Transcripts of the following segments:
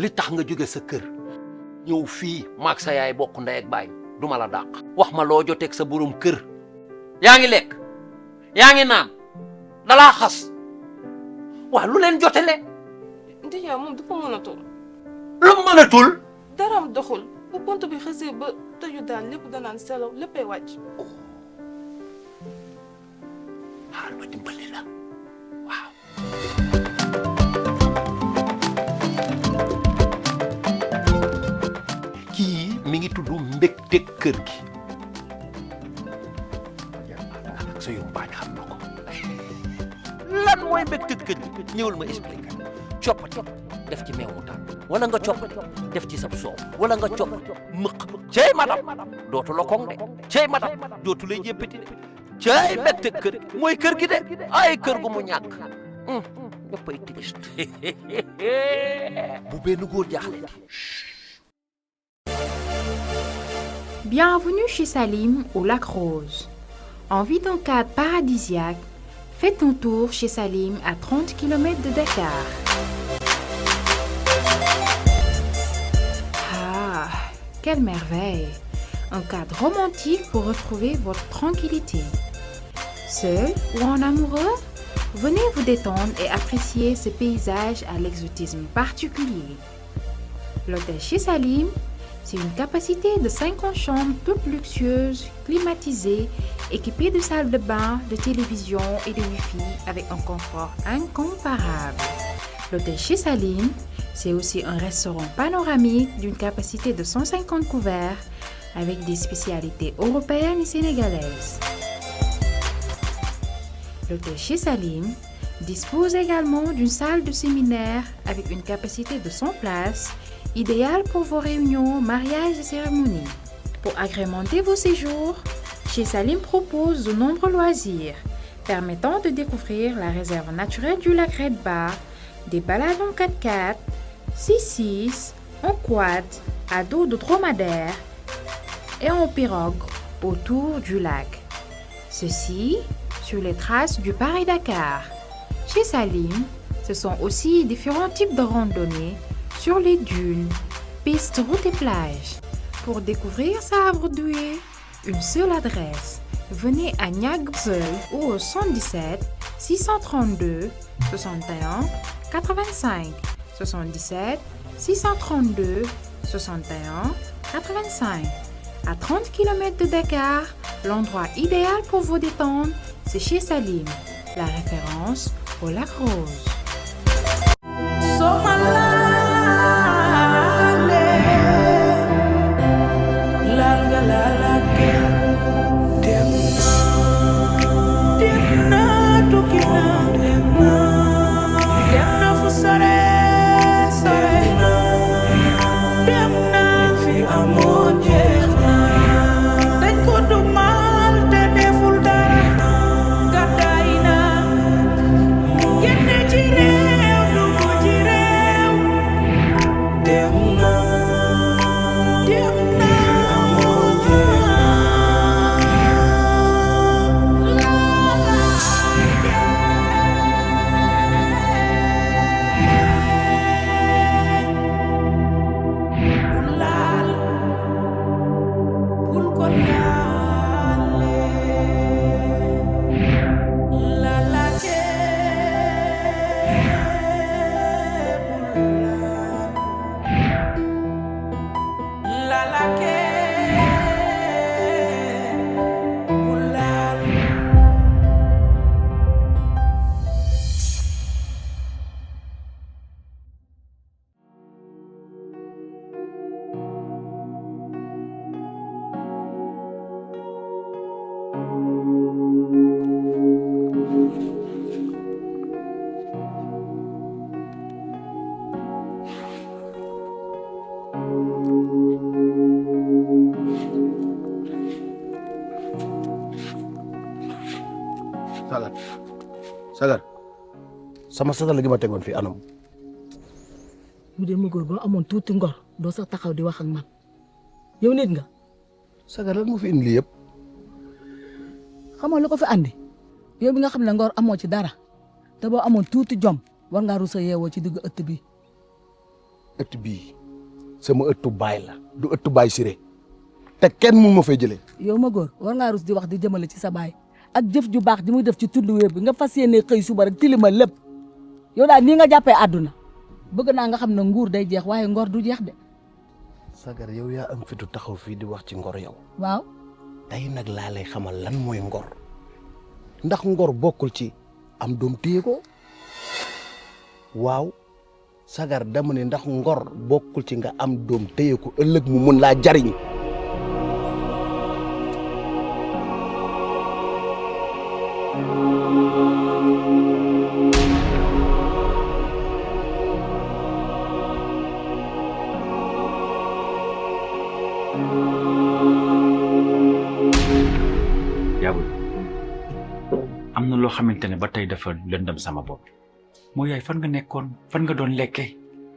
li tax nga jóge sa kër ñëw fii maag sa yaay bokk ndey ak baay duma la dàq wax ma loo joteeg sa borom kër yaa ngi lekk yaa ngi naan dalaa xas waaw lu leen jotele ndijaay moom dafa mënatul lu mënatul daram doxul bu pont bi xësee ba tëju daal lépp danaan selaw léppay wàcc xaar ma dimbali la waaw kii mi ngi tudd mbégte kër gi ak sa yumpaañ xam na ko lan mooy mbégte kër gi ñëwal ma expliqué coppati def ci meew mu tàng wala nga coppati def ci sab soow wala nga coppati mëq cey madam dootu la koŋ de cey madam dootu lay jéppati de cey mbégte kër gi mooy kër gi de ay kër gu mu ñàkk ñëppay triste bu benn góor jaaxle Bienvenue chez Salim au Lac Rose. Envie d'un cadre paradisiaque, faites un tour chez Salim à 30 km de Dakar. Ah, quelle merveille! Un cadre romantique pour retrouver votre tranquillité. Seul ou en amoureux? Venez vous détendre et apprécier ce paysage à l'exotisme particulier. L'hôtel chez Salim, c'est une capacité de 50 chambres toutes luxueuses, climatisées, équipées de salles de bain, de télévision et de Wi-Fi avec un confort incomparable. L'hôtel chez Salim, c'est aussi un restaurant panoramique d'une capacité de 150 couverts avec des spécialités européennes et sénégalaises. L'hôtel chez Salim dispose également d'une salle de séminaire avec une capacité de 100 places, idéale pour vos réunions, mariages et cérémonies. Pour agrémenter vos séjours, chez Salim propose de nombreux loisirs permettant de découvrir la réserve naturelle du lac Redba, des balades en 4x4, 6x6, en quad, à dos de dromadaire et en pirogue autour du lac. Ceci sur les traces du Paris-Dakar. Chez Salim, ce sont aussi différents types de randonnées sur les dunes, pistes, routes et plages. Pour découvrir Sabre-Doué, une seule adresse. Venez à Niague-Seul ou au 77 632 61 85 77 632 61 85. À 30 km de Dakar, l'endroit idéal pour vous détendre, c'est chez Salim, la référence au Lac Rose. Sagar sama sagal gi ma tegoon fii anam. mu dee mu góor ba amoon tuuti ngor doo sax taxaw di wax ak man yow nit nga. Sagar lan moo fi indi lii yëpp. xamoo lu ko fi andi yow bi nga xam ne ngor amoo ci dara te boo amoon tuuti jom war ngaa rusa yeewoo ci diggu ëtt bi ëtt bii sama ëttu baay la du ëttu baay Siré te kenn mun ma fay jëlee. yow ma góor war ngaa rus di wax di jëmale ci sa baay ak jëf ju baax ji muy def ci tund wéer bi nga fas yéene xëy suba rek tilima lépp yow daal nii nga jàppee àdduna bëgg naa nga xam ne nguur day jeex waaye ngor du jeex de. Sagar yow yaa am fitu taxaw fii di wax ci ngor yow. waaw. tey nag laa lay xamal lan mooy ngor ndax ngor bokkul ci am doom téye ko waaw Sagar dama ne ndax ngor bokkul ci nga am doom téye ko ëllëg mu mun laa jariñ. am na loo xamante ne ba tey dafa lëndëm sama bopp moo yaay fan nga nekkoon fan nga doon lekkee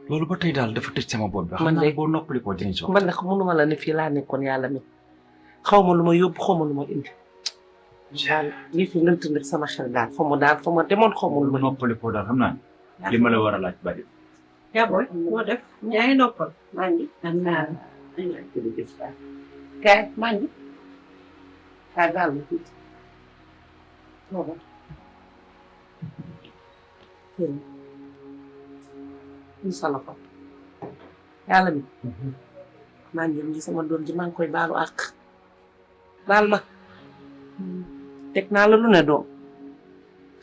loolu ba tey daal dafa tëj sama bopp bi. xam naa boo noppali ko dinañ soxla. man nag mënuma la ne fii laa nekkoon yàlla mi xaw ma lu ma yóbbu xaw ma lu ma indi. daal lii fi lënt nag sama xel daal fa ma demoon xaw ma lu ma noppali ko daal xam naa ne li ma la war a laaj bari. yaa booy moo def yaa ngi noppal. maa ngi am naa la jërëjëf kaay maa ngi kaay daal ma tuuti. insala ko yàlla mi maa ngi sama doom ji maa ngi koy baalu àq baal ma teg naa la lu ne doom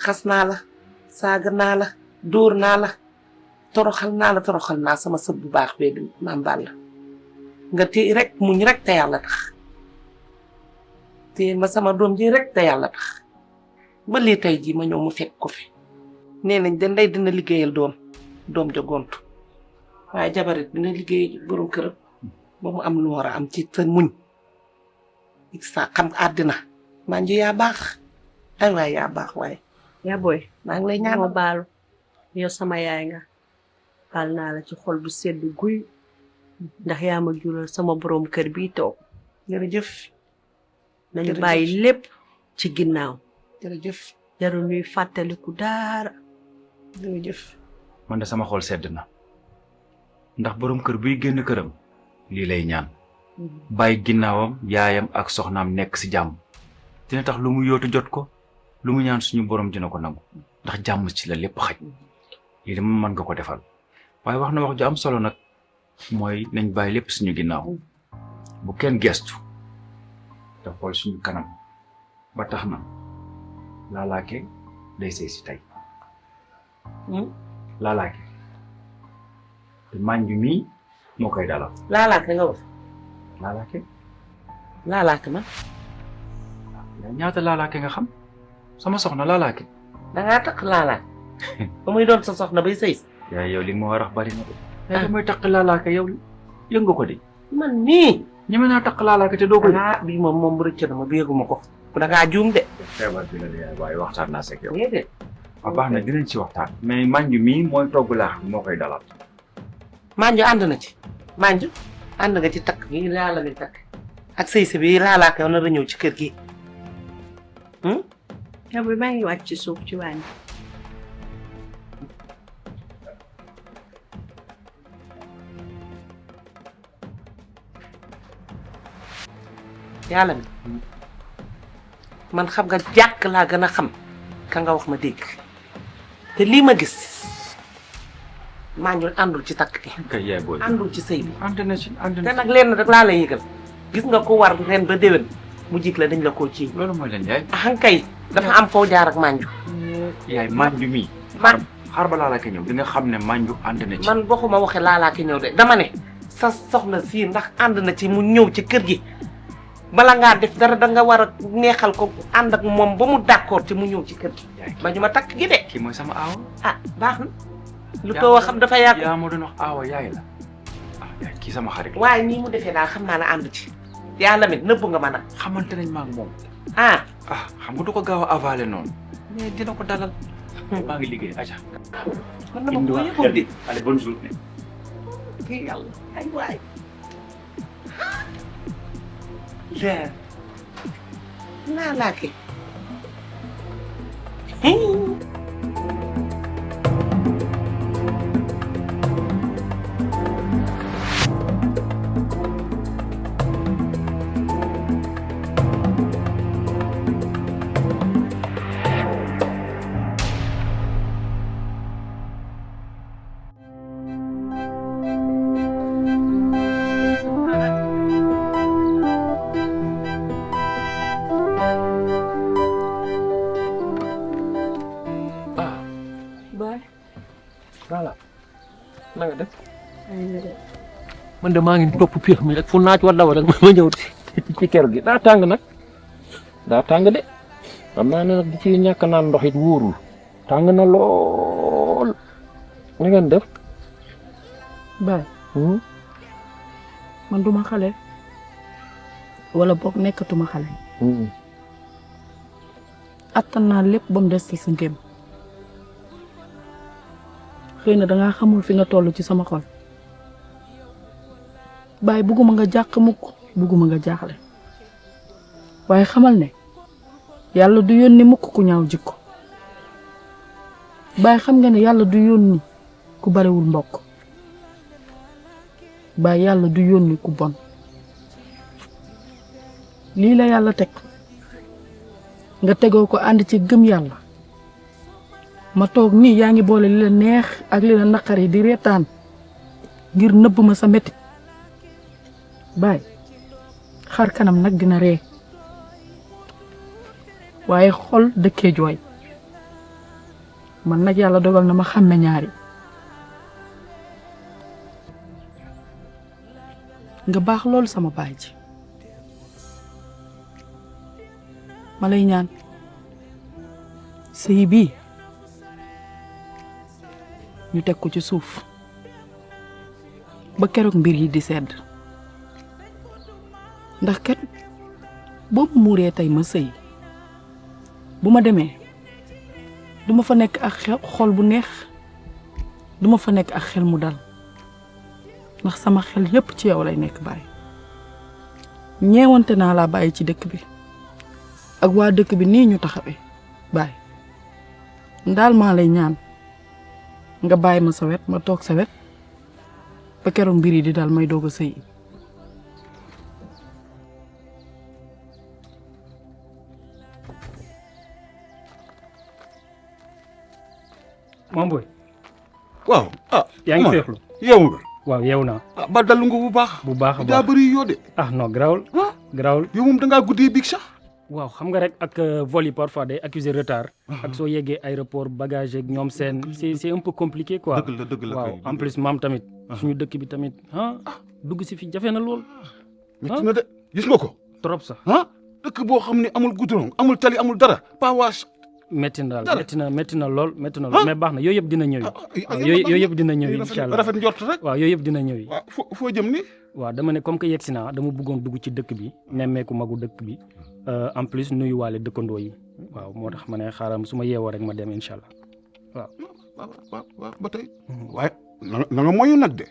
xas naa la saaga naa la dóor naa la toroxal naa sama sët bu baax bee maam baal la nga téye rek muñ rek te yàlla tax téye ma sama doom ji rek te yàlla tax ba lii tey jii ma ñëw mu fekk ko fi nee nañ de ndey dina liggéeyal doom ja gontu waaye jabarit dina liggéey borom këram ba mu am lu war a am ci sa muñ sa xam àddina maa ngi yaa baax ay waay yaa baax waaye yaa booy maa ngi lay ñaan ma baalu yow sama yaay nga baal naa la ci xol bu sedd guy ndax yaa ma jural sama borom kër bii toog jërëjëf nañu bàyyi lépp ci ginnaaw jërëjëf jarul ñuy fàttaliku daara jërëjëf man de sama xol sedd na ndax borom kër buy génn këram lii lay ñaan bàyyi ginnaawam yaayam ak soxnaam nekk ci jàmm dina tax lu mu yóotu jot ko lu mu ñaan suñu borom dina ko nangu ndax jàmm ci la lépp xaj lii de moom mën nga ko defal waaye wax na wax ju am solo nag mooy nañ bàyyi lépp suñu ginnaaw bu kenn gestu te xool suñu kanam ba tax na laalaake day sëy si tey laalaake te manju mii moo koy dalal laalaake nga wax laalaake ma ñaata laalaake nga xam sama soxna laalaake dangaa takk laalaake ba muy doon sa soxna bay sëy yaay yow li nga ma war a bari na de mooy takk laalaake yow yëg nga ko de man mii ñeme naa takk laalaake te doo ko bii moom rëcc na ma bi yëguma ko dangaa juum de feebar bi la de yaay waaye waxtaan naa seeg yow déedéet baax na dinañ ci waxtaan mais manju mii mooy togg laax moo koy dalal manju ànd na ci manju ànd nga ci takk gi laala mi takk ak sëy si bi laalaake yow na la ñëw ci kër gi yaa booy maa ngi wàcc ci suuf ci wàññi yàlla mi man xam nga jàkk laa gën a xam ka nga wax ma dégg te lii ma gis manju àndul ci takk gi kay yaay booy àndul ci sëy bi ànd na ci ànd te na nag lenn rek laa lay yëgal gis nga ko war ren ba déwén mu jig la dañ la koo ci loolu mooy leen yaay kay dafa am foo jaar ak manju yaay manju mii xaar ba laalaake ñëw di nga xam ne manju ànd na ci man waxuma waxe laalaake ñëw de dama ne sa soxna si ndax ànd na ci mu ñëw ci kër gi bala ngaa def dara da nga war a neexal ko ànd ak moom ba mu d'accord ci mu ñëw ci kër gi ba ñu ma takk gi de kii mooy sama aawa baax na lu too xam dafa yàgg yaa ma doon wax aawa yaay la yaay kii sama xarit la waaye nii mu defee daal xam naa ne ànd ci yàlla mit nëbbu nga ma nag xamante nañ ma ak moom xam nga du ko gaaw a avalé noonu mais dina ko dalal maa ngi liggéey aja man dama ko yëgul de allez bonne journée kii yàlla ay waay leer laalaake man de maa ngi topp piix mi rek fu naaj wa daw rek ma ñëw ci kër gi daa tàng nag daa tàng de xam naa ne nag di ci ñàkk naan ndox it wóorul tàng na lool na ngeen def. Baay man duma xale wala boog nekkatuma xale attan naa lépp ba mu des ci sa ngëm xëy na dangaa xamul fi nga toll ci sama xol Baay bugguma nga jàq mukk bugguma nga jaaxle waaye xamal ne yàlla du yónni mukk ku ñaaw jikko Baay xam nga ne yàlla du yónni ku barewul mbokk Baay yàlla du yónni ku bon lii la yàlla teg nga tegoo ko ànd ci gëm yàlla ma toog nii yaa ngi boole li la neex ak li la naqari di reetaan ngir nëbb ma sa metti Baay xar kanam nag dina ree waaye xol dëkkee jooy man nag yàlla dogal na ma xàmme ñaari nga baax loolu sama baay ji ma lay ñaan sëy bii ñu teg ko ci suuf ba keroog mbir yi di sedd ndax kat boobu muuree tey ma sëy bu ma demee duma fa nekk ak xol bu neex duma fa nekk ak xel mu dal ndax sama xel yépp ci yow lay nekk Baay ñeewante naa laa bàyyi ci dëkk bi ak waa dëkk bi nii ñu taxawee Baay ndaal maa lay ñaan nga bàyyi ma sa wet ma toog sa wet ba keroog mbir yi di daal may doog a sëy Mame Boye waaw yaa ngi seexlu yeewu nga waaw yeewu naa ba dalu nga bu baax a daa bëri yoo de non grawul yow moom dangaa guddee biig sax waaw xam nga rek ak vol yi parfois day accuser retard ak soo yeggee aéroport bagage ak ñoom seen c'est un peu compliqué quoi dëgg la waaw en plus maam tamit suñu dëkk bi tamit dugg si fi jafe na lool métti na de gis nga ko trop sax dëkk boo xam ne amul goudron amul tali amul dara pawaas métti na daal métti na lool mais baax na yooyu yëpp dina ñëw yooyu yëpp dina ñëw incha allah rafet njort rek waaw yooyu yëpp dina ñëw waaw foo jëm ni waaw dama ne comme que yegg si naa dama bëggoon dugg ci dëkk bi nemmeeku magu dëkk bi en plus nuyu waale dëkkandoo yi waaw moo tax ma ne xaaral su ma yeewoo rek ma dem incha allah waaw ba tey waaye na nga moyu nag de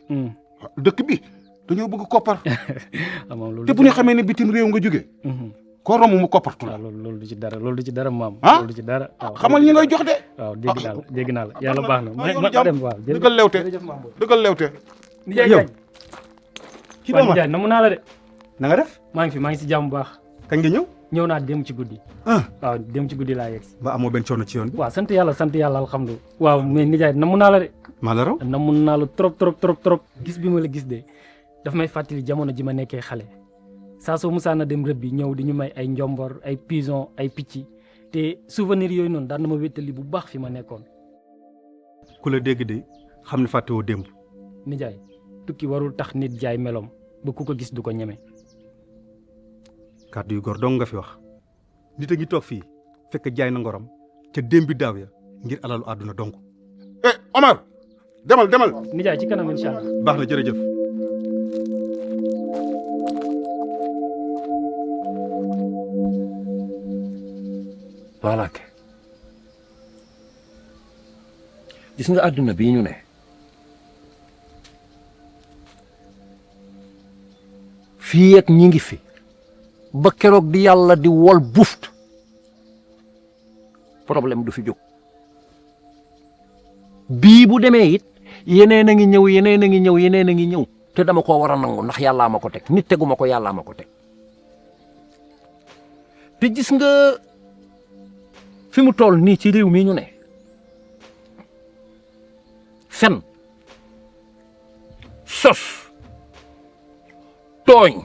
dëkk bi dañoo bëgg koppar te bu ñu xamee ne bitim réew nga jóge ko romb mu koppartu la loolu du ci dara maam loolu du ci dara xamal ñi ngay jox de waaw dégg naa la yàlla baax na ma dem waaw dëggal lewte yow ci dooma jaay namu naa la de na nga def maa ngi si jàmm bu baax kañ nga ñëw naa dem ci guddi waaw dem ci guddi laa yegg si ba amoo benn coono ci yoon bi waaw sant yàlla alhamdulilah waaw mais nijaay namu naa la de maa la raw namu naa la trop gis bi ma la gis de daf may fàttali jamono ji ma nekkee xale saa soo musaana dem rëbb bi ñëw di ñu may ay njombor ay pigeon ay picc te souvenir yooyu noonu daan na ma wéttali bu baax fi ma nekkoon. ku la dégg de xam ne fàttewoo démb. nijaay tukki warul tax nit jaay melom ba ku ko gis du ko ñeme. kàddu yu góor dong nga fi wax nit a ngi toog fii fekk jaay na ngorom ca démb bi daaw ya ngir alalu àdduna dong. Omar demal. nijaay ci kanam incha allah. baax na jërëjëf. voilà gis nga àdduna bii ñu ne fii ak ñi ngi fi ba keroog di yàlla di wol buft problème du fi jóg bii bu demee it yeneen a ngi ñëw te dama ko war a nangu ndax yàllaa ma ko teg nit teguma ko yàllaa ma ko teg te gis nga fi mu toll nii ci réew mi ñu ne fen sos tooñ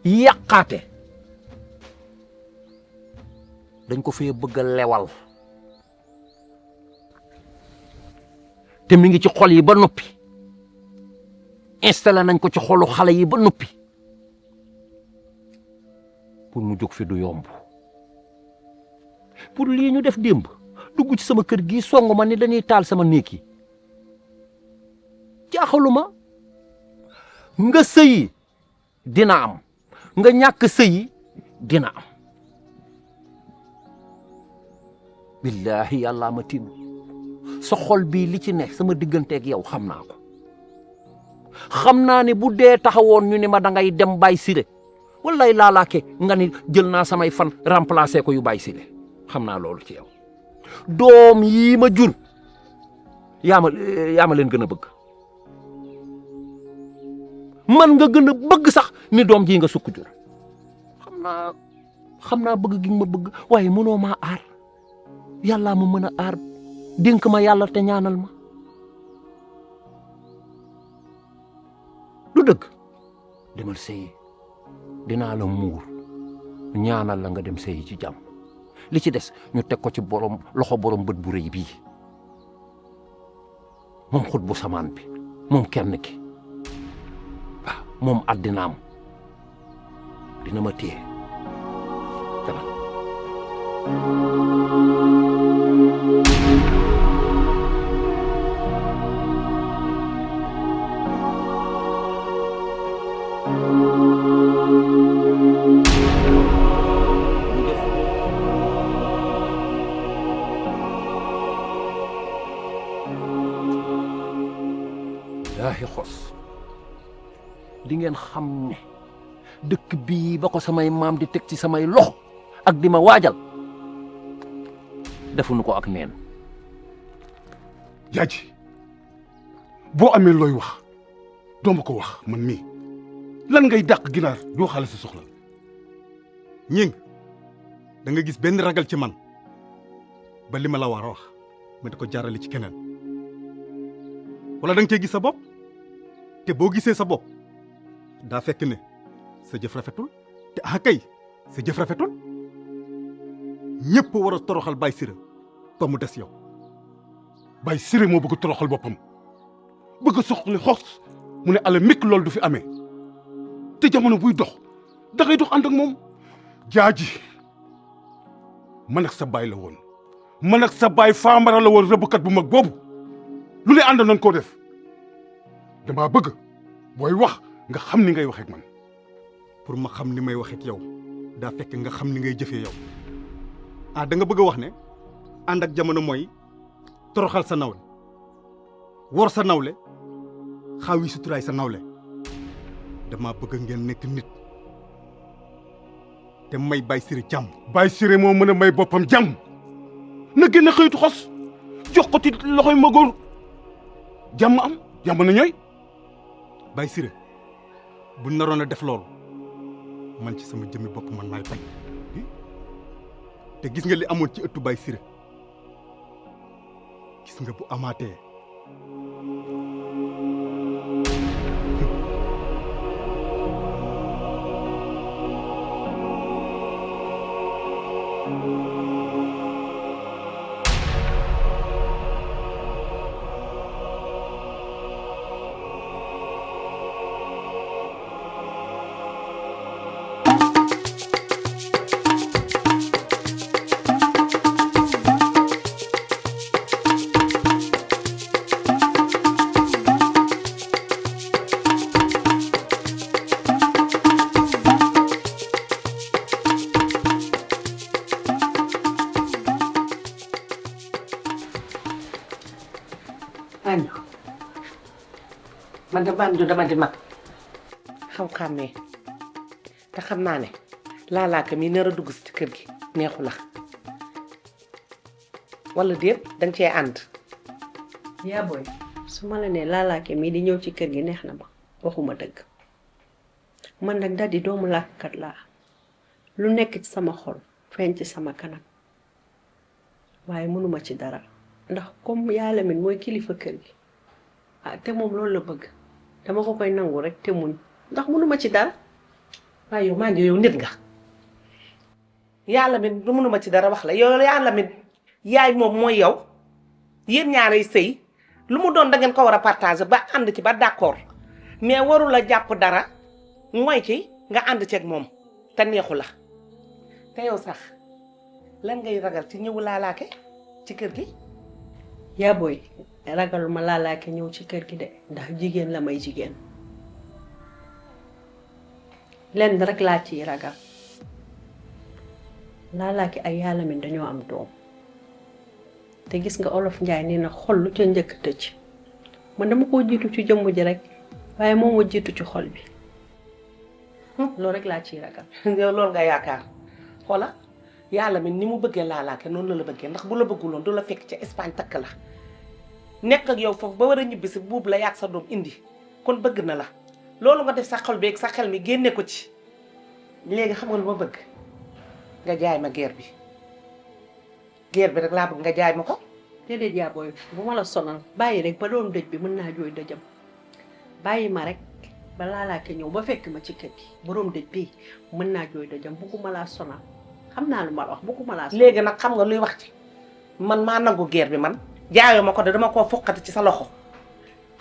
yàqaate dañ ko fee bëgg a lewal te mi ngi ci xol yi ba noppi installé nañ ko ci xolu xale yi ba noppi pour mu jóg fi du yomb pour lii ñu def démb dugg ci sama kër gi song ma ni dañuy taal sama néeg yi jaaxaluma nga sëyi dina am nga ñàkk sëyi dina am billahi yàllaa ma tin sa xol bii li ci ne sama digganteeg yow xam naa ko xam naa ne bu dee taxawoon ñu ne ma da ngay dem Baye Siré wallaay laalaake nga ni jël naa samay fan remplacer ko yu Baye Siré xam naa loolu ci yow doom yii ma jur yaa ma leen gën a bëgg man nga gën a bëgg sax ni doom ji nga sukk jur xam naa bëgg gi nga ma bëgg waaye mënoo maa aar yàllaa ma mën a aar dénk ma yàlla te ñaanal ma du dëgg demal sëyi dinaa la muur ñaanal la nga dem sëyi ci jàmm li ci des ñu teg ko ci loxo borom bët bu rëy bii moom xut bu samaan bi moom kenn ki waaw moom addinaam dina ma téye demal laahi xos di ngeen xam ne dëkk bii ba ko samay maam di teg ci samay loxo ak di ma waajal defuñu ko ak neen jaaji boo amee looy wax doo ma ko wax man mii lan ngay dàq ginaar doo xale si soxla ñing da nga gis benn ragal ci man ba li ma la war a wax ma di ko jaarale ci keneen wala da nga cee gis sa bopp te boo gisee sa bopp daa fekk ne sa jëf rafetul te kay sa jëf rafetul ñëpp war a toroxal Baye Siré ba mu des yow. Baye Siré moo bëgg toroxal boppam bëgg soxli xos mu ne ala mikk loolu du fi amee te jamono buy dox da ngay dox ànd ak moom jaaji man ak sa baay la woon man ak sa baay faamara la woon rëbbkat bu mag boobu lu ne ànd nañ koo def damaa bëgg booy wax nga xam ni ngay waxee ak man. pour ma xam ni may waxee ak yow daa fekk nga xam ni ngay jëfee yow da nga bëgg a wax ne ànd ak jamono mooy toroxal sa nawle wor sa nawle xaaw yi suturaay sa nawle dama bëgg ngeen nekk nit te may Baye Siré jàmm. Baye Siré moo mën a may boppam jàmm na génn xëyitu xos jox ko ci loxoy ma góor jàmm am jàmm na ñooy. Baye Siré bu naroon a def loolu man ci sama jëmmi bopp man maay bañ te gis nga li amoon ci ëttu Baye Siré gis nga bu amaatee man de Banjo dama di mag xaw xàmmee te xam naa ne laalaaka mi nar a dugg si kër gi neexu la wala déet danga cee ànd. yaa booy su ma la nee laalaake mii di ñëw ci kër gi neex na ma waxuma dëgg man nag daldi doomu làkkat laa lu nekk ci sama xol feeñ ci sama kanam waaye mënuma ci dara ndax comme yaa Lamin mooy kilifa kër gi te moom loolu la bëgg dama ko koy nangu rek te muñ ndax mënuma ci dara. waaye yow maa ngi yow nit nga yaa Lamin du mënuma ci dara wax la yow yaa Lamin yaay moom mooy yow yéen ñaarey sëy lu mu doon da ngeen ko war a partager ba ànd ci ba d'accord mais waru la jàpp dara mooy ci nga ànd ceeg moom te neexu la te yow sax lan ngay ragal ci ñëw laalaake ci kër gi. yaa booy ragaluma laalaake ñëw ci kër gi de ndax jigéen la may jigéen lenn rek laa ciy ragal laalaake ay yàlla mi dañoo am doom te gis nga olof njaay nee na xol lu ca njëkk tëj man dama koo jiitu ci jëmm ji rek waaye moom moo jiitu ci xol bi loolu rek laa ciy ragal. yow loolu nga yaakaar xoola yàlla mi ni mu bëggee laalaake noonu la la bëggee ndax bu la bëgguloon du la fekk ca Espagne takk la nekk ak yow foofu ba war a ñibbi si buub la yàgg sa doom indi kon bëgg na la loolu nga def sa xol beeg sa xel mi génne ko ci léegi xam nga lu ma bëgg nga jaay ma guerre bi rek laa bëgg nga jaay ma ko. déedéet yaa booy bu ma la sonal bàyyi rek ba doon dëj bi mën naa jooy dëjam bàyyi ma rek ba laalaake ñëw ba fekk ma ci kër gi borom dëj bi mën naa jooy dëjam bugguma laa sonal xam naa lu ma la wax bugguma laa sonal. léegi nag xam nga luy wax ci man maa nangu guerre bi man jaayoo ma ko de dama koo foqati ci sa loxo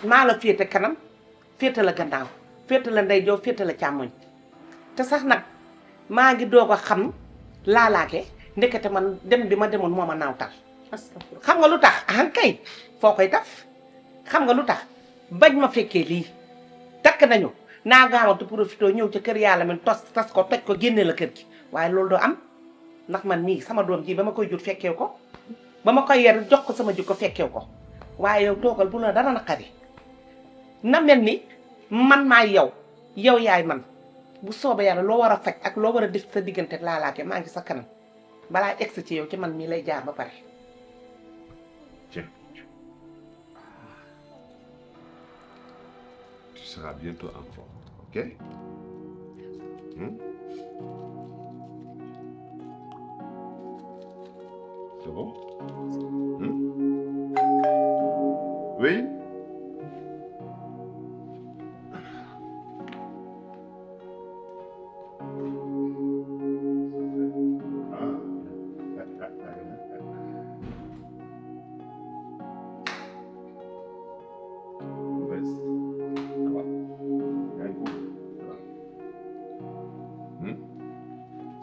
maa la féete kanam féete la gannaaw féete la ndeyjoor féete la càmmoñ te sax nag maa ngi doog a xam laalaake ndekete man dem bi ma demoon moo ma naawtal. xam nga lu tax ah kay foo koy taf xam nga lu tax bañ ma fekkee lii takk nañu naa gaawantu profité ñëw ca kër yàlla man tas ko toj ko génne la kër gi waaye loolu doo am ndax man mii sama doom ji ba ma koy jur fekkeew ko ba ma koy yer jox ko sama jikko fekkeew ko waaye yow toogal bu la dara naqari na mel ni man maay yow yaay man bu soobee yàlla loo war a faj ak loo war a def sa diggante laalaake maa ngi sa kanam balaa egsi ci yow ci man mii lay jaar ba pare. Tu seras bientôt en forme, ok? C'est bon? Oui?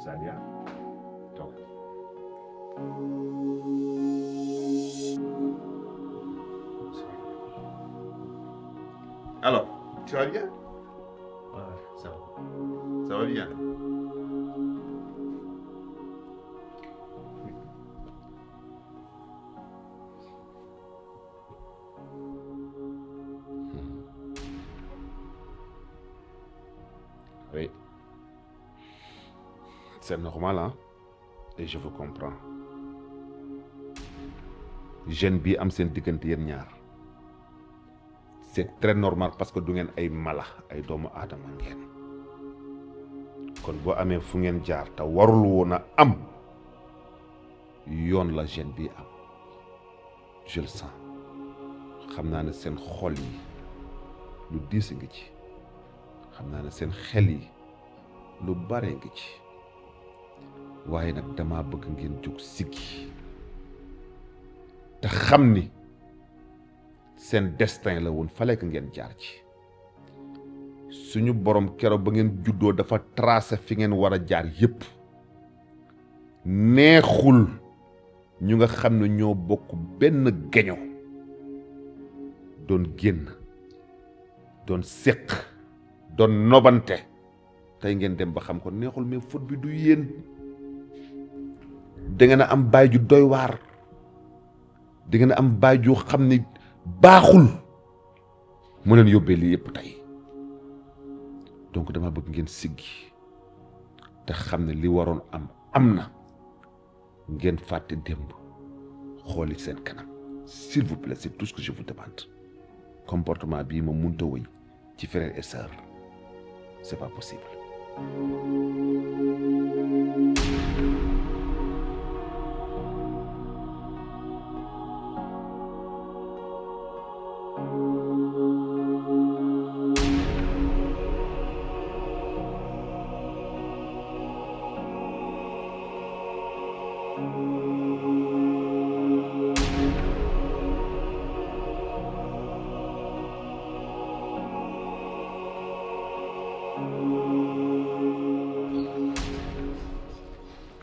Sania, toog. Alors, tu vas bien? Ouais, ça va. Ça va bien? Oui. C'est normal, hein? Et je vous comprends. Jeune bi am seen diggante yéen ñaar c'est très normal parce que du ngeen ay mala ay doomu aadama ngeen kon boo amee fu ngeen jaar te warul woon a am yoon la jeune bi am je le sens xam naa ne seen xol yi lu diis ngi ci xam naa ne seen xel yi lu bare ngi ci waaye nag dama bëgg ngeen jóg siggi te xam ni seen destin la woon fallait que ngeen jaar ci suñu borom keroog ba ngeen juddoo dafa tracé fi ngeen war a jaar yépp neexul ñu nga xam ne ñoo bokk benn geño doon génn doon séq doon nobante tey ngeen dem ba xam ko neexul mais faute bi du yéen da ngeen a am baay ju doy waar da ngeen a am baay ju xam ni baaxul mu leen yóbbee lii yëpp tey donc dama bëgg ngeen siggi te xam ne li waroon am na ngeen fàtte démb xooli seen kanam s'il vous plaît c'est tout ce que je vous demande comportement bii ma munta wëy ci frères et sœurs c'est pas possible.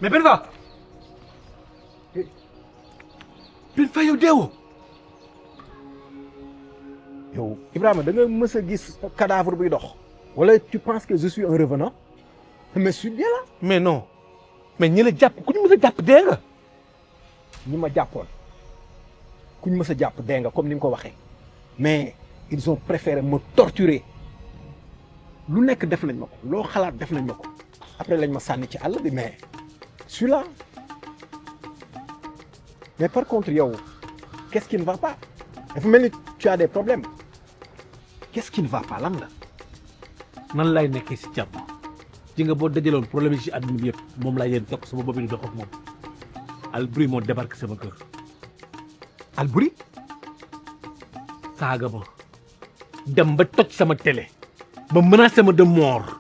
mais Benva yow deewoo. yow Ibrahima da nga mës a gis cadavre buy dox wala tu penses que je suis un revenant mais je suis bien là. mais non mais ñi la jàpp ku ñu mës a jàpp dee nga. ñi ma jàppoon ku ñu mës a jàpp dee nga comme ni nga ko waxee mais ils ont préféré me torturer lu nekk def nañ ma ko loo xalaat def nañ ma ko après lañ ma sànni ci àll bi mais je suis là mais par contre yow qu'est-ce qui ne va pas dafa mel ni tu as des problèmes qu'est-ce qui ne va pas lan la. nan lay nekkee si jàmm ji nga boo dajaloon problème yi si àdduna bi yëpp moom laa yéen topp sama bopp di dox ak moom Alboury moo débarqué sama kër. Alboury saaga ma dem ba toj sama télé ba menacé ma de mort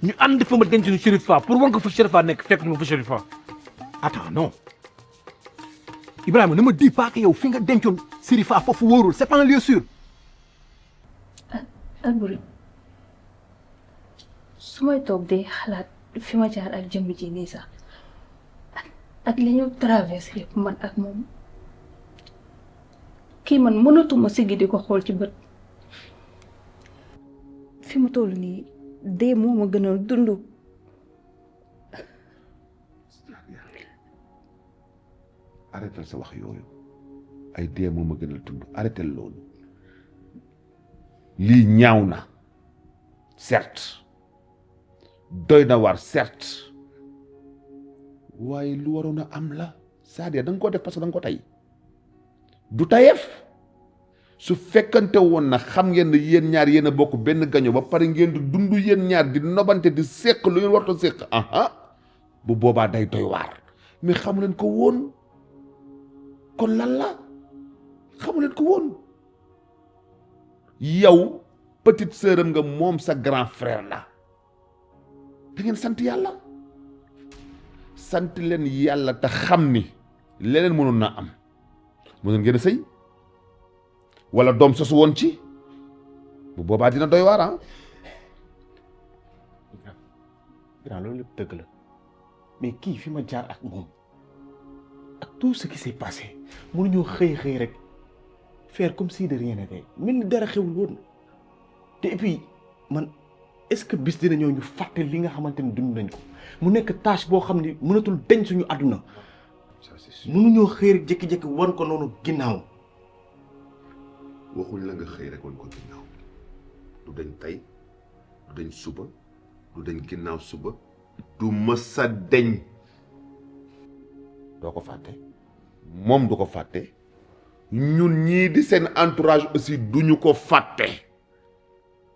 ñu ànd fa ma denc ñu Chérif Fa pour wan ko fa Chérif Fa nekk fekk ñu ma fa Chérif Fa. attends non Ibrahima ne me dis pas que yow fi nga dencoon Chérif Fa foofu wóorul c'est pas un lieu sûr. Alboury su may toog de xalaat fi ma jaar ak jëmb ji nii sax ak li ñu traversé yëpp man ak moom kii man mënatuma siggi di ko xool ci bët fi mu toll nii dee moo ma gënal dund. arrêtal sa wax yooyu ay dee moo ma gënal dund arrêtal loolu lii ñaaw na certes doy na war certes waaye lu waroon a am la c'est-à-dire da nga ko def parce que da nga ko tey du tayeef su fekkante woon na xam ngeen ne yéen ñaar yéen a bokk benn gaño ba pare ngeen di dund yéen ñaar di nobante di séq lu ngeen warta séq bu boobaa day doy waar mais xamu leen ko woon kon lan la xamu leen ko woon yow petite sœuram nga moom sa grand frère la da ngeen sant yàlla sant leen yàlla te xam ni leneen mënoon naa am mënoon ngeen a sëy wala doom sosu woon ci bu boobaa dina doy waar grand loolu lépp dëgg la mais kii fi ma jaar ak moom ak tout ce qui s'est passé mënuñoo xëy rek faire comme si de rien n'était mel ni dara xewul woon te et puis man est-ce que bis dina ñëw ñu fàtte li nga xamante ni dund nañ ko mu nekk tâche boo xam ni mënatul deñ suñu àdduna mënuñoo xëy rek jékki-jékki wan ko noonu ginnaaw. waxuñ la nga xëy rek wan ko ginnaaw du dañ tey du dañ suba du dañ ginnaaw suba du mës a deñ doo ko fàtte moom du ko fàtte ñun ñii di seen entourage aussi duñu ko fàtte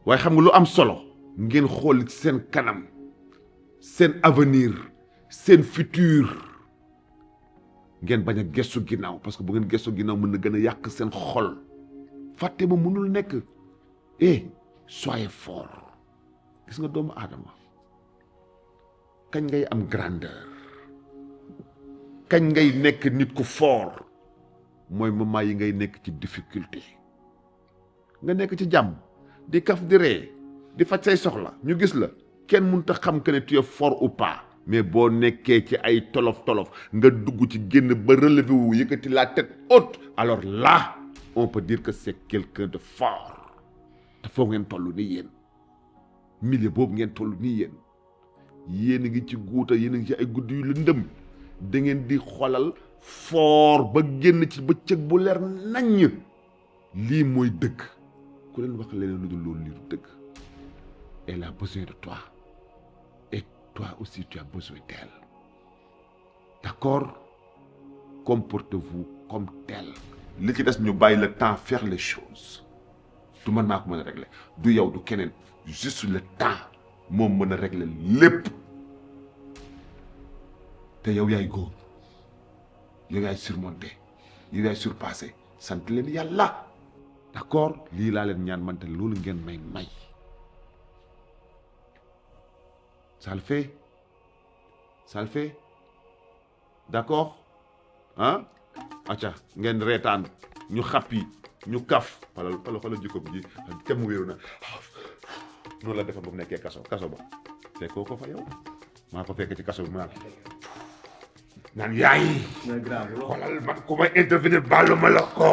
waaye xam nga lu am solo ngeen xool ci seen kanam seen avenir seen futur ngeen bañ a gestu ginnaaw parce que bu ngeen gestu ginnaaw mën na gën a yàq seen xol fàtte ma mënul nekk soyez fort gis nga doomu aadama kañ ngay am grandeur kañ ngay nekk nit ku fort mooy moment yi ngay nekk ci difficulté nga nekk ci jàmm di kaf di ree di faj say soxla ñu gis la kenn mënut a xam que ne tu es fort ou pas mais boo nekkee ci ay tolof-tolof nga dugg ci génn ba relever wu yëkkati la tête haute alors là on peut dire que c'est quelqu'un de fort te foo ngeen toll ni yéen milieu boobu ngeen toll nii yéen a ngi ci guuta yéen a ngi ci ay guddi yu lëndëm da ngeen di xolal fort ba génn ci bëccëg bu leer naññ lii mooy dëgg ku leen wax leneen lu dul loolu lii du dëgg elle a besoin de toi et toi aussi tu as besoin d'elle d'accord comportez-vous comme tel li ci des ñu bàyyi le temps faire les choses du man maa ko mën a régler du yow du keneen juste le temps moom mën a régler lépp te yow yaay góor yow yaay surmonter yow yaay surpasser sant leen yàlla d'accord lii laa leen ñaan man te loolu ngeen may ça le fait d'accord acca ngeen reetaan ñu xappi ñu kaf xoolal jikko ji te mu wéeru na noonu la defoon ba mu nekkee kaso ba fekkoo ko fa yow maa ko fekk ci kaso bi mu naan yaay xoolal man ku may intervenir baalu ma la ko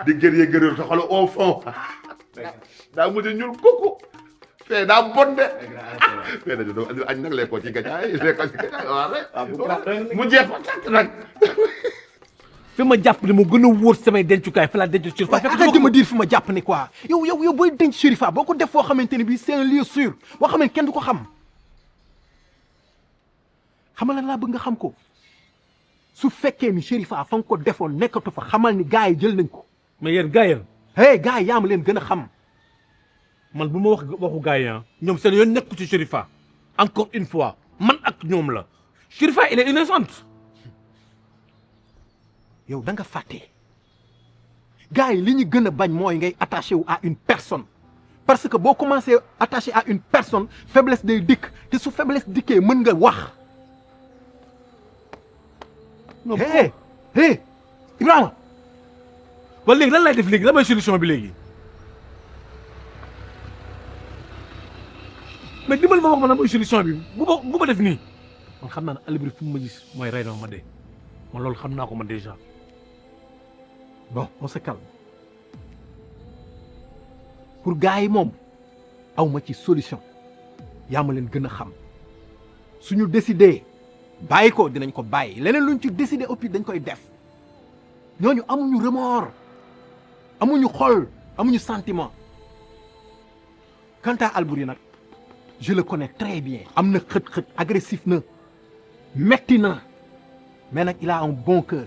di gëree te xoolal au fond daa mujj ñuul kooku fee daa bon de fee na doo andi añ nag lekkoo ci gajaay waaw rek mu jeex fa tàkk nag fi ma jàpp ne mu gën a wóor samay dencukaay fa laa denc Chérifa arrête de me dire fi ma jàpp ne quoi yow booy denc Chérifa boo ko def foo xamante ne bii c'est un lieu sûr boo xam ne kenn du ko xam xamal lan laa bëgg nga xam ko su fekkee ni Chérifa fa nga ko defoon nekkatu fa xamal ni gars yi jël nañ ko. mais yéen gars yi gars yi yaa ma leen gën a xam. man bu ma waxu gars yi ñoom seen yoon nekku ci Chérifa encore une fois man ak ñoom la Chérifa elle est innocente. yow da nga fàtte gars yi li ñu gën a bañ mooy ngay attaché wu à une personne parce que boo commencé attaché à une personne faiblesse day dikk te su faiblesse dikkee mën nga wax. non Ibrahima. wala léegi lan lay def léegi lan mooy solution bi léegi mais dimbali ma wax ma lan mooy solution bi bu ma def nii man xam naa ne Alboury fu mu ma gis mooy rey na ma dee man loolu xam naa ko man déjà. bon on se calme pour gars yi moom aw ma ci solution yaa ma leen gën a xam suñu décidé bàyyi ko dinañ ko bàyyi leneen luñ ci décidé aussi dañ koy def ñooñu amuñu remords amuñu xol amuñu sentiment quant à Alboury nag je le connais très bien am na xët-xët agressif na metti na mais nag il a un bon cœur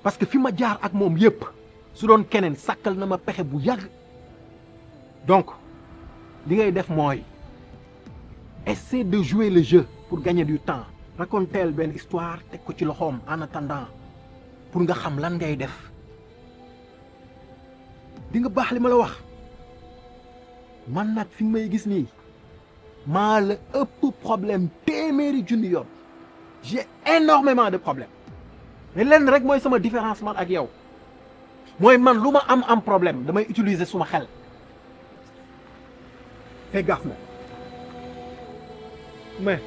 parce que fi ma jaar ak moom yépp su doon keneen sàkkal na ma pexe bu yàgg donc li ngay def mooy essaie de jouer le jeu pour gagner du temps raconter benn histoire teg ko ci loxoom en attendant pour nga xam lan ngay def di nga baax li ma la wax man nag fi nga may gis nii maa la ëpp problème téeméeri junni yoon j'ai énormément de problèmes mais lenn rek mooy sama différence man ak yow mooy man lu ma am problème damay utiliser suma xel fais gaffe na mais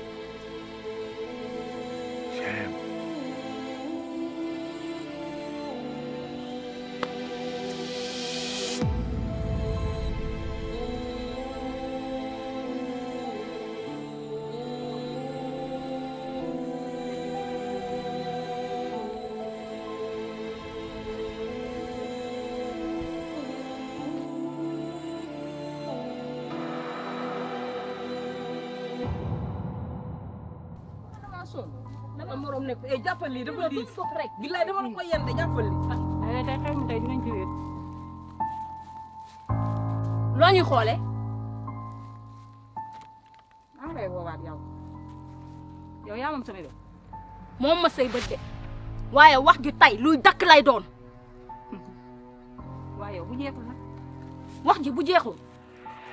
dama morom nekk jàppal lii dafa diis rek billaay dama la ko yende jàppal lii tey xew mi tey dinañ ci wéet loo ñuy xoole maa ngay woowaat yow yaa moom sama doom moom ma say bët de waaye wax ju tey luy dakk lay doon waaye yow bu jeexul nag wax ji bu jeexul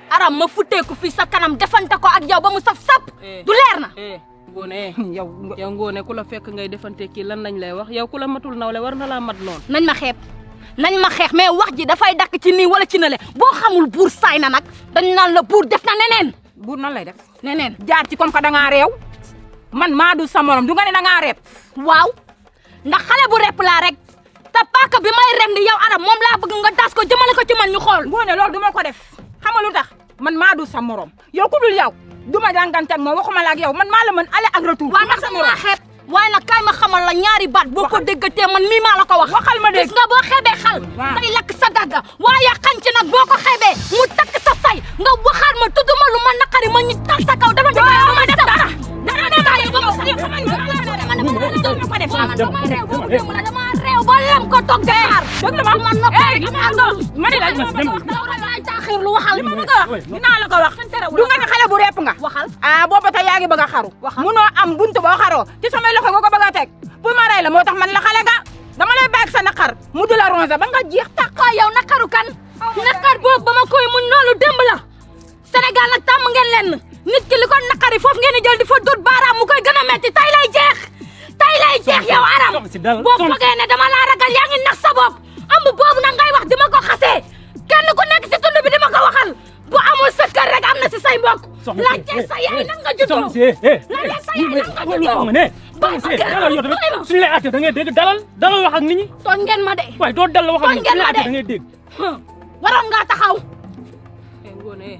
aram ma futteeku fii sa kanam defante ko ak yow ba mu saf sap du leer na Ngoné yow Ngoné ku la fekk ngay defante kii lan lañ lay wax yow ku la matul nawle war na laa mat noonu nañ ma xeex mais wax ji dafay dakk ci nii wala ci nale boo xamul buur saay na nag dañ naan la buur def na neneen buur nan lay def neneen jaar ci comme que dangaa réew man maa du sa morom du nga ne dangaa repp waaw ndax xale bu repp laa rek te paaka bi may rem ni yow aram moom laa bëgg nga das ko jëmale ko ci man ñu xool Ngoné loolu du ma ko def xam nga lu tax man maa du sa morom yow ku dul yow duma jàngante ak moom waxuma la ak yow man maa la mën aller ak retour. waaw ndax sama xeeb waaye nag kaay ma xamal la ñaari baat boo ko déggatee man mii maa la ko wax. waxal ma dégg gis nga boo xeebee xal. day lakk sa gàgga waaye xanc nag boo ko xeebee mu takk sa say nga waxaat ma tudd ma lu ma naqari ma ñu tal sa kaw dama jógee ba ma def dara. dama réew ba lem ko toog de xaar. dëgg la ma ma ne la taaxir lu waxal li ma bëgg a wax dinaa la ko wax du nga ne xale bu repp nga waxal booba tey yaa ngi bëgg a xaru munoo am buntu boo xaroo ci samay loxo nga ko bëgg a teg pour ma rey la moo tax man la xale ga dama lay bàyyi sa naqar mu du la rongé ba nga jeex taxaw yow naqaru kan naqar boobu ba ma koy muñ loolu démb la Sénégal nag tàmm ngeen leen nit ki li ko naqari foofu ngeen di jël di fa dóor baaraam mu koy gën a metti tay lay jeex yow aram boo fogee ne dama laa ragal yaa ngi nax sa bopp am boobu nag ngay wax di ma ko xasee kenn ku nekk si tund bi di ma ko waxal bu amul sa kër rek am na si say mbokk. soxna laajte sa yaay nan nga juddoo. soxna si laajte sa yaay nan nga juddoo. ma ne soxna si dalal yow tamit suñu lay àtte da ngay dégg dalal wax ak nit ñi. tooñ ngeen ma de. waaye doo dal wax ak nit ñi suñu lay àtte da ngay dégg. waroon ngaa taxaw. Ngoné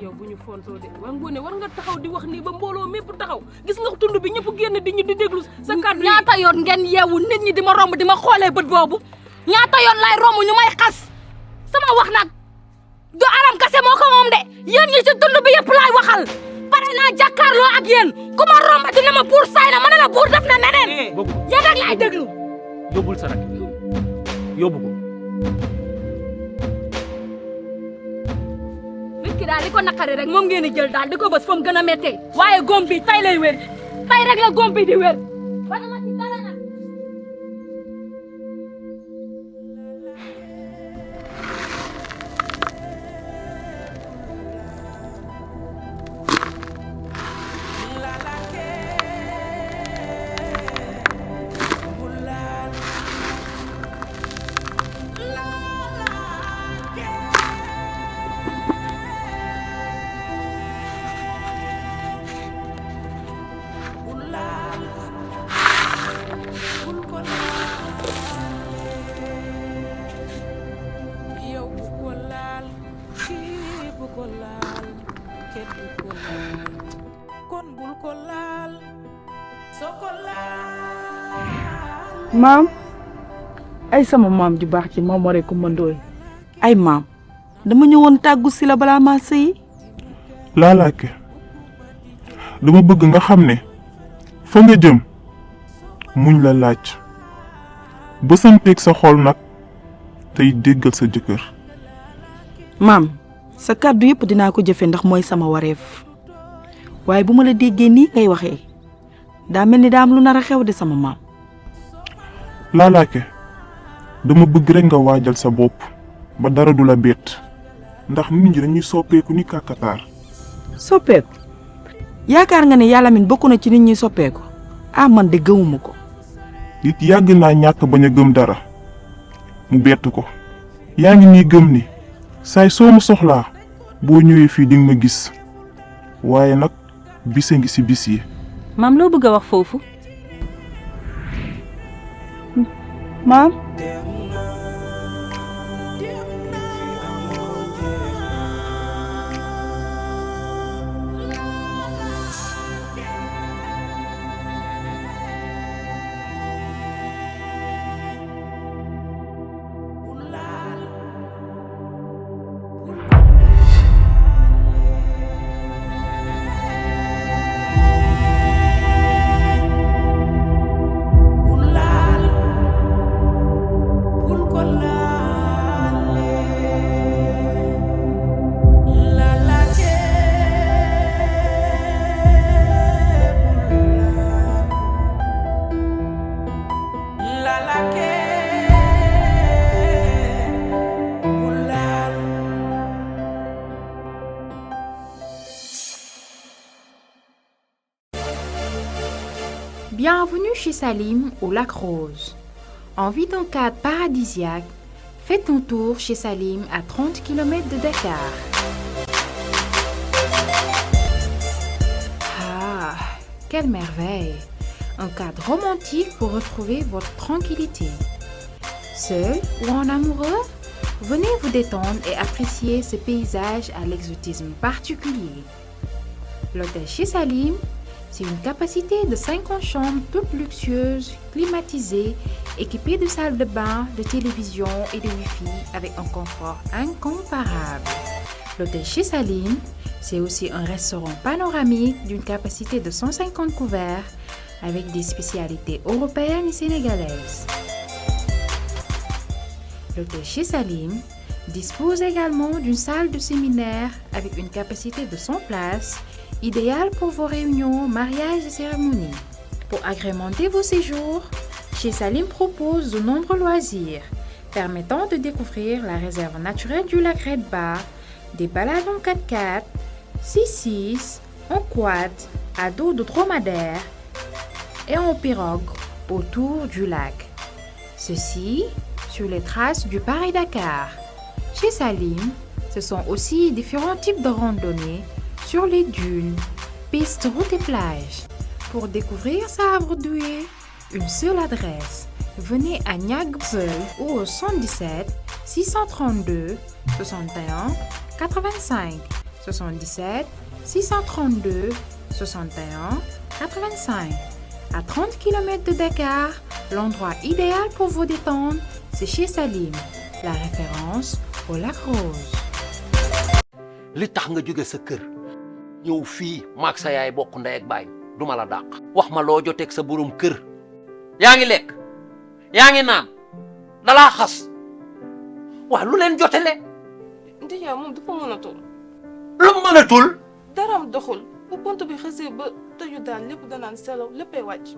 yow bu ñu fontoo de waa Ngoné war nga taxaw di wax nii ba mbooloo mépp taxaw gis nga tund bi ñëpp génn di ñu di déglu sa kàddu yi. ñaata yoon ngeen yeewu nit ñi di ma romb di ma xoolee bët boobu ñaata yoon lay romb ñu may xas sama wax nag du Aram kase moo ko moom de yéen ñi ci tund bi yëpp laay waxal pare naa jàkkaarloo ak yéen ku ma romb dina ma buur saay na ma ne la buur def na neneen yéen rek laay déglu. yóbbul sa rak yóbbu ko. nit ki daal li ko naqari rek moom ngeen di jël daal di ko bës fa mu gën a méttee waaye góom bi tay lay wér tay rek la góom bi di wér. maam ay sama maam ju baax ci moom waree ko mandooy ay maam dama ñëwoon tàggu si la balaa maa sëyi. Laalaake dama bëgg nga xam ne fa nga jëm muñ la laaj ba santeeg sa xol nag tey déggal sa jëkkër. maam sa kàddu yëpp dinaa ko jëfe ndax mooy sama wareef waaye bu ma la déggee nii ngay waxee daa mel ni daa am lu nar a xew de sama maam. Laalaake dama bëgg rek nga waajal sa bopp ba dara du la bett ndax nit ñi dañuy soppeeku ni kàkkataar. soppeeku yaakaar nga ne yàlla min bokk na ci nit ñi soppeeku ah man de gëmuma ko. nit yàgg naa ñàkk bañ a gëm dara mu bett ko yaa ngi nii gëm ni saay soo ma soxlaa boo ñëwee fii di nga ma gis waaye nag bisa ngi ci bis yi. maam loo bëgg a wax foofu. maam. Bienvenue chez Salim au Lac Rose. Envie d'un cadre paradisiaque, faites un tour chez Salim à 30 km de Dakar. Ah, quelle merveille! Un cadre romantique pour retrouver votre tranquillité. Seul ou en amoureux, venez vous détendre et apprécier ce paysage à l'exotisme particulier. L'hôtel chez Salim, c'est une capacité de 50 chambres toutes luxueuses, climatisées, équipées de salles de bain, de télévision et de Wi-Fi avec un confort incomparable. L'hôtel chez Salim, c'est aussi un restaurant panoramique d'une capacité de 150 couverts avec des spécialités européennes et sénégalaises. L'hôtel chez Salim dispose également d'une salle de séminaire avec une capacité de 100 places, idéale pour vos réunions, mariages et cérémonies. Pour agrémenter vos séjours, chez Salim propose de nombreux loisirs permettant de découvrir la réserve naturelle du lac Redba, des balades en 4x4, 6x6, en quad, à dos de dromadaire et en pirogue autour du lac. Ceci sur les traces du Paris-Dakar. Chez Salim, ce sont aussi différents types de randonnées sur les dunes, pistes, routes et plages. Pour découvrir Sabre-Doué, une seule adresse. Venez à Niague-Seul ou au 77 632 61 85 77 632 61 85. À 30 km de Dakar, l'endroit idéal pour vous détendre, c'est chez Salim, la référence au lac Rose. li tax nga jóge sa kër ñëw fii maag sa yaay bokk ndey ak baay du ma la dàq wax ma loo joteeg sa borom kër yaa ngi lekk yaa ngi naan dalaa xas waa lu leen jotele ndijaay moom dafa mënatul. lu mu mënatul daram doxul bu pont bi xësee ba tëju daal lépp danaan selaw léppay wàcc.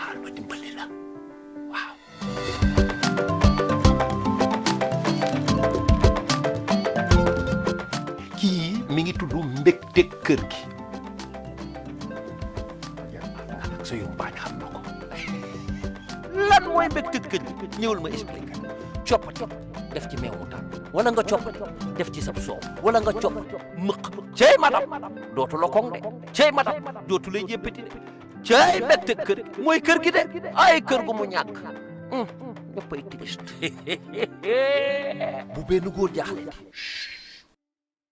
xaar ma dimbali la waaw. kii mi ngi tudd mbégte kër gi nag sa yumpaañ xam na ko lan mooy mbégte kër gi ñëwal ma expliqué coppati def ci meew mu tàng wala nga coppati def ci sab soow wala nga coppati mëq cey madam dootu la koŋ de cey madam dootu lay jéppati de cey mbégte kër gi mooy kër gi de ay kër gu mu ñàkk ñëppay triste bu benn góor jaaxle